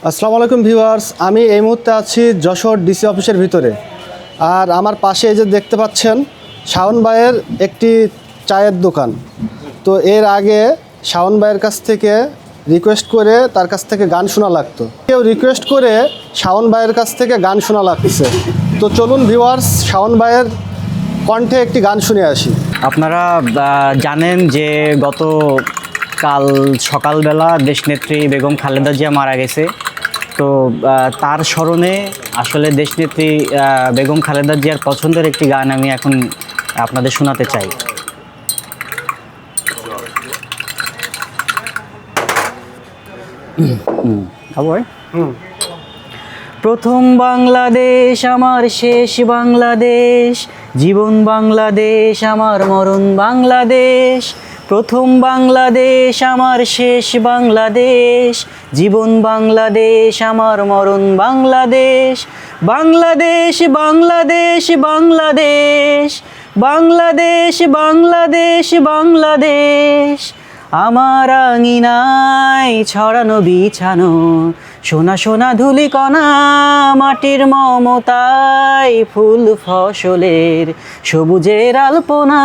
আসসালামু আলাইকুম ভিউয়ার্স, আমি এই মুহূর্তে আছি যশোর ডিসি অফিসের ভিতরে। আর আমার পাশে এই যে দেখতে পাচ্ছেন শাওন ভাইয়ের একটি চায়ের দোকান। তো এর আগে শাওন ভাইয়ের কাছ থেকে রিকোয়েস্ট করে তার কাছ থেকে গান শোনা লাগতো, কেউ রিকোয়েস্ট করে শাওন ভাইয়ের কাছ থেকে গান শোনা লাগছে। তো চলুন ভিউয়ার্স, শাওন ভাইয়ের কণ্ঠে একটি গান শুনে আসি। আপনারা জানেন যে গত কাল সকালবেলা দেশনেত্রী বেগম খালেদা জিয়া মারা গেছে। তো তার স্মরণে আসলে দেশনেত্রী বেগম খালেদা জিয়ার পছন্দের একটি গান আমি এখন আপনাদের শোনাতে চাই। প্রথম বাংলাদেশ আমার শেষ বাংলাদেশ, জীবন বাংলাদেশ আমার মরণ বাংলাদেশ। প্রথম বাংলাদেশ আমার শেষ বাংলাদেশ, জীবন বাংলাদেশ আমার মরণ বাংলাদেশ। বাংলাদেশ বাংলাদেশ বাংলাদেশ, বাংলাদেশ বাংলাদেশ বাংলাদেশ। আমার আঙিনায় ছড়ানো বিছানো সোনা সোনা ধূলিকণা, মাটির মমতায় ফুল ফসলের সবুজের আলপনা।